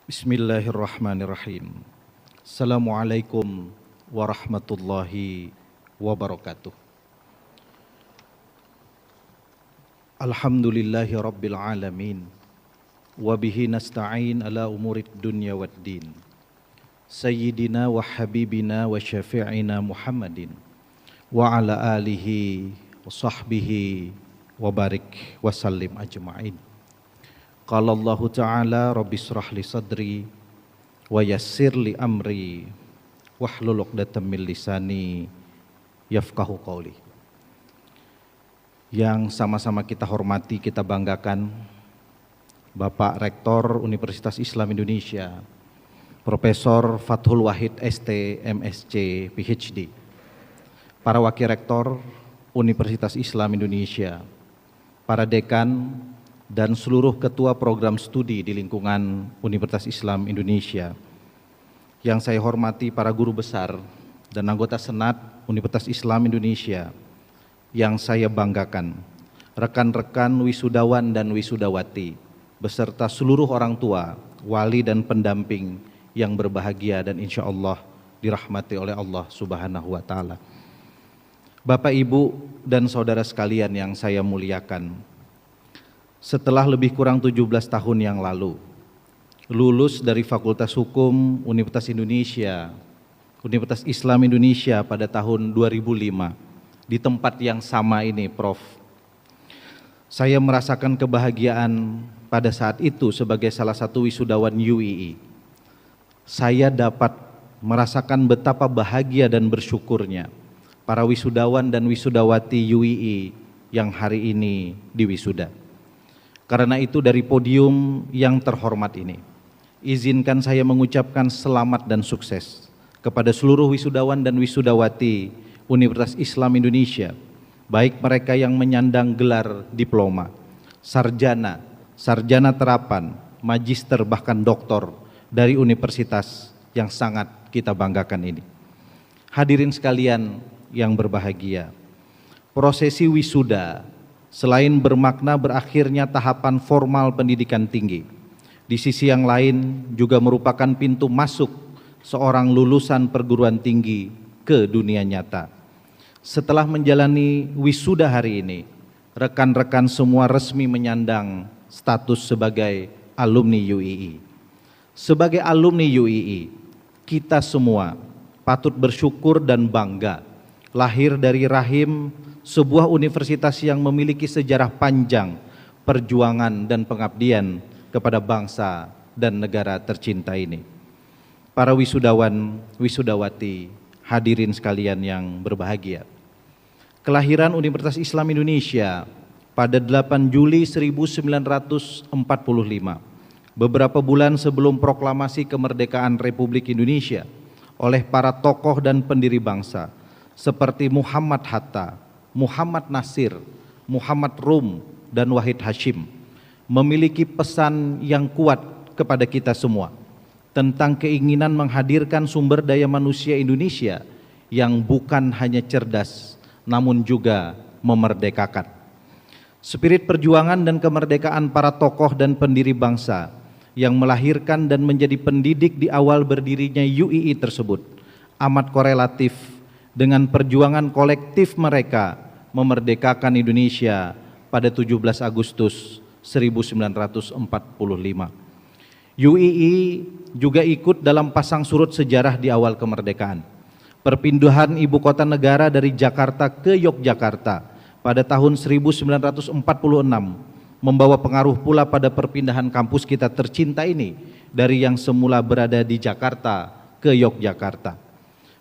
Bismillahirrahmanirrahim. Assalamualaikum warahmatullahi wabarakatuh. Alhamdulillahi rabbil alamin. Wabihi nasta'in ala umurid dunya waddin. Sayyidina wa habibina wa syafi'ina Muhammadin. Wa ala alihi wa sahbihi wa barik wa sallim ajma'in. Qala Allah Ta'ala Rabbi israh li sadri wa yassir li amri wahlul 'uqdatam min lisani yafqahu qawli. Yang sama-sama kita hormati, kita banggakan Bapak Rektor Universitas Islam Indonesia Profesor Fathul Wahid ST MSc PhD, para Wakil Rektor Universitas Islam Indonesia, para Dekan dan seluruh ketua program studi di lingkungan Universitas Islam Indonesia. Yang saya hormati para guru besar dan anggota Senat Universitas Islam Indonesia. Yang saya banggakan rekan-rekan wisudawan dan wisudawati beserta seluruh orang tua, wali dan pendamping yang berbahagia dan insya Allah dirahmati oleh Allah Subhanahu wa Ta'ala. Bapak, Ibu, dan saudara sekalian yang saya muliakan, setelah lebih kurang 17 tahun yang lalu, lulus dari Fakultas Hukum Universitas Indonesia, Universitas Islam Indonesia pada tahun 2005, di tempat yang sama ini, Prof. Saya merasakan kebahagiaan pada saat itu sebagai salah satu wisudawan UII. Saya dapat merasakan betapa bahagia dan bersyukurnya para wisudawan dan wisudawati UII yang hari ini diwisuda. Karena itu dari podium yang terhormat ini, izinkan saya mengucapkan selamat dan sukses kepada seluruh wisudawan dan wisudawati Universitas Islam Indonesia, baik mereka yang menyandang gelar diploma, sarjana, sarjana terapan, magister bahkan doktor dari universitas yang sangat kita banggakan ini. Hadirin sekalian yang berbahagia, prosesi wisuda selain bermakna berakhirnya tahapan formal pendidikan tinggi, di sisi yang lain juga merupakan pintu masuk seorang lulusan perguruan tinggi ke dunia nyata. Setelah menjalani wisuda hari ini, rekan-rekan semua resmi menyandang status sebagai alumni UII. Sebagai alumni UII, kita semua patut bersyukur dan bangga lahir dari rahim sebuah universitas yang memiliki sejarah panjang perjuangan dan pengabdian kepada bangsa dan negara tercinta ini. Para wisudawan, wisudawati, hadirin sekalian yang berbahagia. Kelahiran Universitas Islam Indonesia pada 8 Juli 1945, beberapa bulan sebelum proklamasi kemerdekaan Republik Indonesia oleh para tokoh dan pendiri bangsa seperti Muhammad Hatta, Muhammad Nasir, Muhammad Rum, dan Wahid Hashim, memiliki pesan yang kuat kepada kita semua tentang keinginan menghadirkan sumber daya manusia Indonesia yang bukan hanya cerdas namun juga memerdekakan. Spirit perjuangan dan kemerdekaan para tokoh dan pendiri bangsa yang melahirkan dan menjadi pendidik di awal berdirinya UII tersebut amat korelatif dengan perjuangan kolektif mereka memerdekakan Indonesia pada 17 Agustus 1945. UII juga ikut dalam pasang surut sejarah di awal kemerdekaan. Perpindahan ibu kota negara dari Jakarta ke Yogyakarta pada tahun 1946 membawa pengaruh pula pada perpindahan kampus kita tercinta ini dari yang semula berada di Jakarta ke Yogyakarta.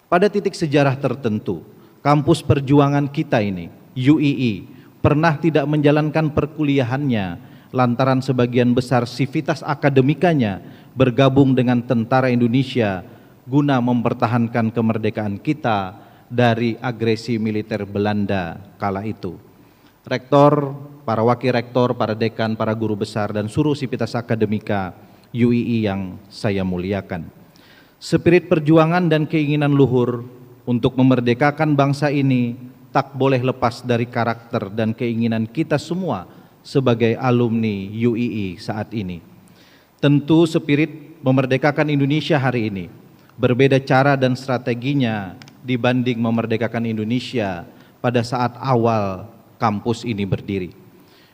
Pada titik sejarah tertentu, kampus perjuangan kita ini, UII, pernah tidak menjalankan perkuliahannya lantaran sebagian besar sivitas akademikanya bergabung dengan tentara Indonesia guna mempertahankan kemerdekaan kita dari agresi militer Belanda kala itu. Rektor, para wakil rektor, para dekan, para guru besar, dan seluruh sivitas akademika UII yang saya muliakan. Spirit perjuangan dan keinginan luhur untuk memerdekakan bangsa ini tak boleh lepas dari karakter dan keinginan kita semua sebagai alumni UII saat ini. Tentu spirit memerdekakan Indonesia hari ini berbeda cara dan strateginya dibanding memerdekakan Indonesia pada saat awal kampus ini berdiri.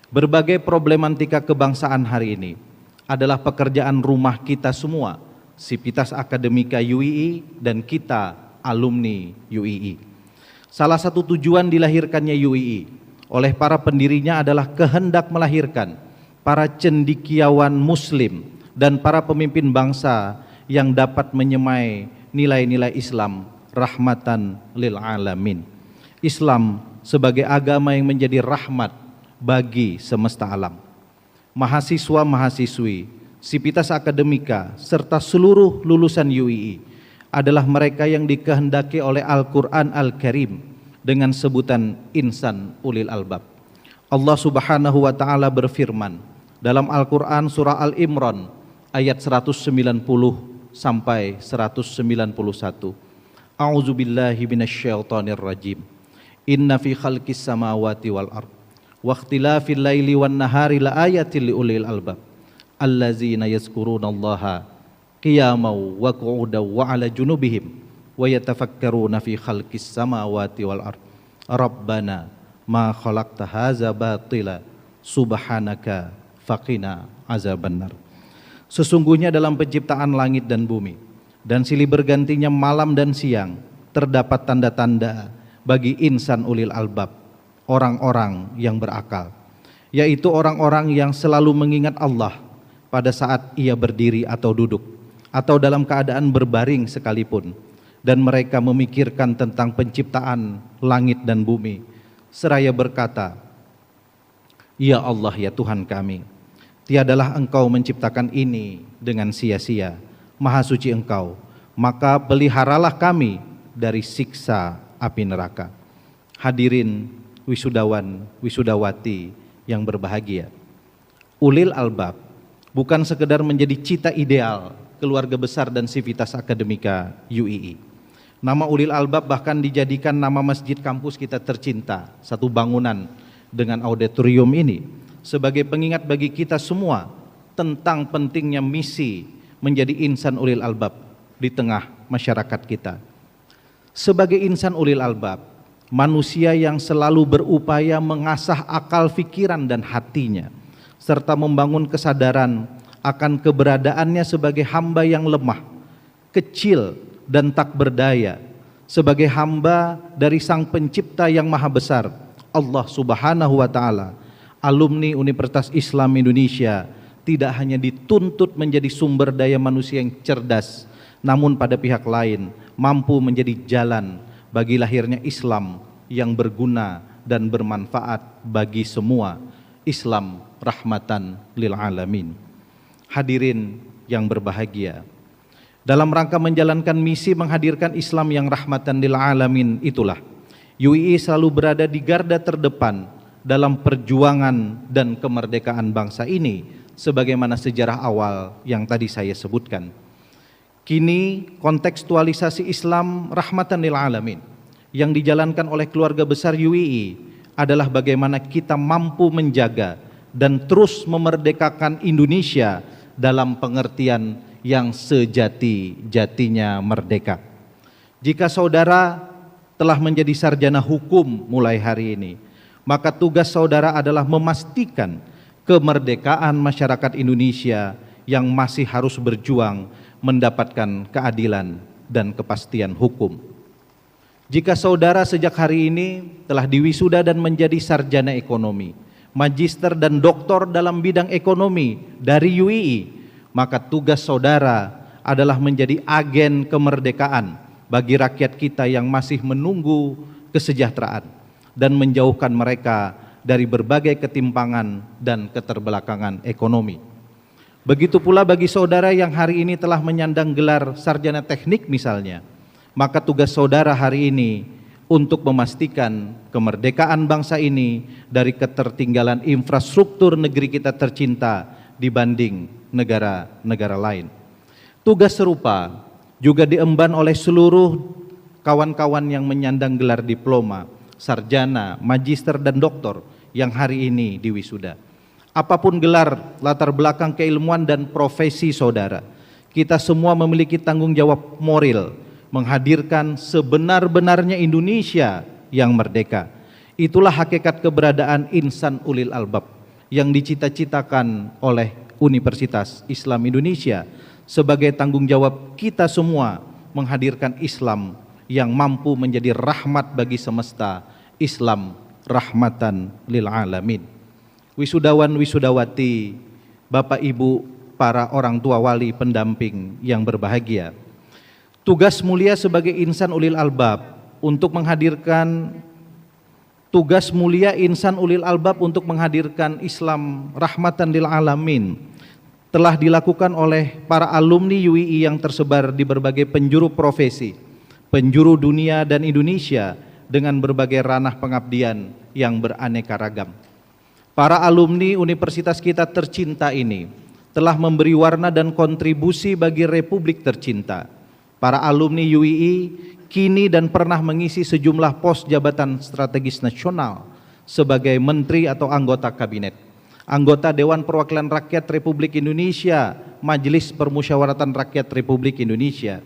Berbagai problematika kebangsaan hari ini adalah pekerjaan rumah kita semua, Sivitas Akademika UII dan kita alumni UII. Salah satu tujuan dilahirkannya UII oleh para pendirinya adalah kehendak melahirkan para cendekiawan muslim dan para pemimpin bangsa yang dapat menyemai nilai-nilai Islam rahmatan lil alamin. Islam sebagai agama yang menjadi rahmat bagi semesta alam. Mahasiswa-mahasiswi Sivitas Akademika serta seluruh lulusan UII adalah mereka yang dikehendaki oleh Al-Quran Al-Karim dengan sebutan insan ulil albab. Allah Subhanahu wa taala berfirman dalam Al-Quran surah Al-Imran ayat 190 sampai 191. A'udzubillahi minasyaitonir rajim. Inna fi khalqis samawati wal ard wa ikhtilafil laili wan nahari laayatil liulil albab allazina yazkurunallaha qiyaman wa qu'udan wa 'ala junubihim wa yatafakkaruna fi khalqis samawati wal ard. Rabbana ma khalaqta hadza batila subhanaka faqina azabannar. Sesungguhnya dalam penciptaan langit dan bumi dan silih bergantinya malam dan siang terdapat tanda-tanda bagi insan ulil albab, orang-orang yang berakal, yaitu orang-orang yang selalu mengingat Allah pada saat ia berdiri atau duduk atau dalam keadaan berbaring sekalipun, dan mereka memikirkan tentang penciptaan langit dan bumi seraya berkata, ya Allah, ya Tuhan kami, tiadalah Engkau menciptakan ini dengan sia-sia, Maha suci Engkau, maka peliharalah kami dari siksa api neraka. Hadirin wisudawan, wisudawati yang berbahagia, ulil albab bukan sekedar menjadi cita ideal keluarga besar dan Sivitas Akademika UII. Nama ulil albab bahkan dijadikan nama masjid kampus kita tercinta, satu bangunan dengan auditorium ini, sebagai pengingat bagi kita semua tentang pentingnya misi menjadi insan ulil albab di tengah masyarakat kita. Sebagai insan ulil albab, manusia yang selalu berupaya mengasah akal pikiran dan hatinya, serta membangun kesadaran akan keberadaannya sebagai hamba yang lemah, kecil dan tak berdaya, sebagai hamba dari Sang Pencipta yang Maha Besar, Allah Subhanahu wa taala. Alumni Universitas Islam Indonesia tidak hanya dituntut menjadi sumber daya manusia yang cerdas, namun pada pihak lain mampu menjadi jalan bagi lahirnya Islam yang berguna dan bermanfaat bagi semua. Islam rahmatan lil alamin. Hadirin yang berbahagia, dalam rangka menjalankan misi menghadirkan Islam yang rahmatan lil alamin itulah UII selalu berada di garda terdepan dalam perjuangan dan kemerdekaan bangsa ini, sebagaimana sejarah awal yang tadi saya sebutkan. Kini kontekstualisasi Islam rahmatan lil alamin yang dijalankan oleh keluarga besar UII adalah bagaimana kita mampu menjaga dan terus memerdekakan Indonesia dalam pengertian yang sejati-jatinya merdeka. Jika saudara telah menjadi sarjana hukum mulai hari ini, maka tugas saudara adalah memastikan kemerdekaan masyarakat Indonesia yang masih harus berjuang mendapatkan keadilan dan kepastian hukum. Jika saudara sejak hari ini telah diwisuda dan menjadi sarjana ekonomi, magister dan doktor dalam bidang ekonomi dari UII, maka tugas saudara adalah menjadi agen kemerdekaan bagi rakyat kita yang masih menunggu kesejahteraan dan menjauhkan mereka dari berbagai ketimpangan dan keterbelakangan ekonomi. Begitu pula bagi saudara yang hari ini telah menyandang gelar sarjana teknik misalnya, maka tugas saudara hari ini untuk memastikan kemerdekaan bangsa ini dari ketertinggalan infrastruktur negeri kita tercinta dibanding negara-negara lain. Tugas serupa juga diemban oleh seluruh kawan-kawan yang menyandang gelar diploma, sarjana, magister dan doktor yang hari ini diwisuda. Apapun gelar, latar belakang keilmuan dan profesi saudara, kita semua memiliki tanggung jawab moral menghadirkan sebenar-benarnya Indonesia yang merdeka. Itulah hakikat keberadaan insan ulil albab yang dicita-citakan oleh Universitas Islam Indonesia sebagai tanggung jawab kita semua menghadirkan Islam yang mampu menjadi rahmat bagi semesta, Islam rahmatan lil alamin. Wisudawan wisudawati, Bapak Ibu, para orang tua wali pendamping yang berbahagia. Tugas mulia sebagai insan ulil albab untuk menghadirkan Islam rahmatan lil alamin telah dilakukan oleh para alumni UII yang tersebar di berbagai penjuru profesi, penjuru dunia dan Indonesia dengan berbagai ranah pengabdian yang beraneka ragam. Para alumni universitas kita tercinta ini telah memberi warna dan kontribusi bagi Republik tercinta. Para alumni UII kini dan pernah mengisi sejumlah pos jabatan strategis nasional sebagai menteri atau anggota kabinet, anggota Dewan Perwakilan Rakyat Republik Indonesia, Majelis Permusyawaratan Rakyat Republik Indonesia,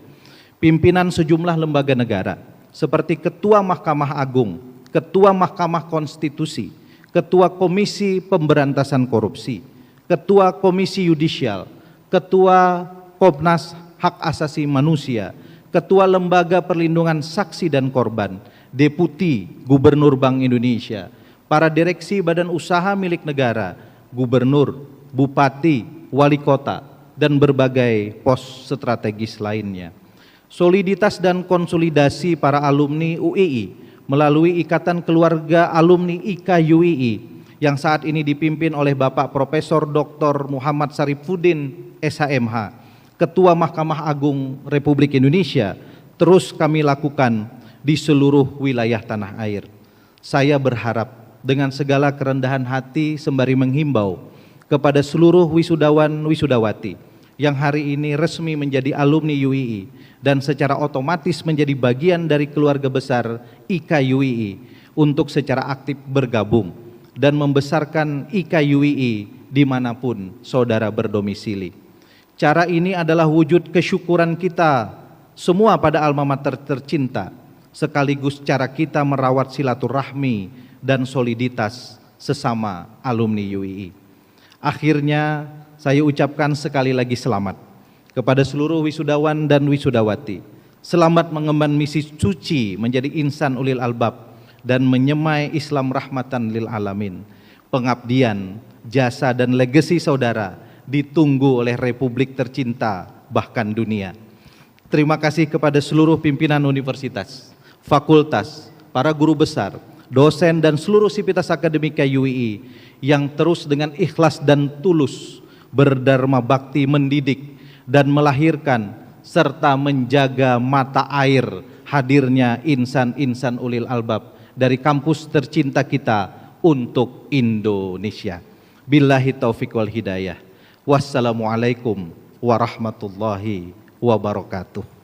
pimpinan sejumlah lembaga negara seperti Ketua Mahkamah Agung, Ketua Mahkamah Konstitusi, Ketua Komisi Pemberantasan Korupsi, Ketua Komisi Yudisial, Ketua Komnas Hak Asasi Manusia, Ketua Lembaga Perlindungan Saksi dan Korban, Deputi Gubernur Bank Indonesia, para direksi badan usaha milik negara, gubernur, bupati, wali kota, dan berbagai pos strategis lainnya. Soliditas dan konsolidasi para alumni UII melalui Ikatan Keluarga Alumni IKUII yang saat ini dipimpin oleh Bapak Profesor Dr. Muhammad Syarifuddin SHMH, Ketua Mahkamah Agung Republik Indonesia, terus kami lakukan di seluruh wilayah tanah air. Saya berharap dengan segala kerendahan hati sembari menghimbau kepada seluruh wisudawan wisudawati yang hari ini resmi menjadi alumni UII dan secara otomatis menjadi bagian dari keluarga besar IKUII untuk secara aktif bergabung dan membesarkan IKUII dimanapun saudara berdomisili. Cara ini adalah wujud kesyukuran kita semua pada alma mater tercinta, sekaligus cara kita merawat silaturahmi dan soliditas sesama alumni UII. Akhirnya saya ucapkan sekali lagi selamat kepada seluruh wisudawan dan wisudawati. Selamat mengemban misi suci menjadi insan ulil albab dan menyemai Islam rahmatan lil alamin. Pengabdian, jasa dan legasi saudara ditunggu oleh Republik tercinta bahkan dunia. Terima kasih kepada seluruh pimpinan universitas, fakultas, para guru besar, dosen dan seluruh sivitas akademika UII yang terus dengan ikhlas dan tulus berdharma bakti mendidik dan melahirkan serta menjaga mata air hadirnya insan-insan ulil albab dari kampus tercinta kita untuk Indonesia. Billahi taufiq wal hidayah. Wassalamualaikum warahmatullahi wabarakatuh.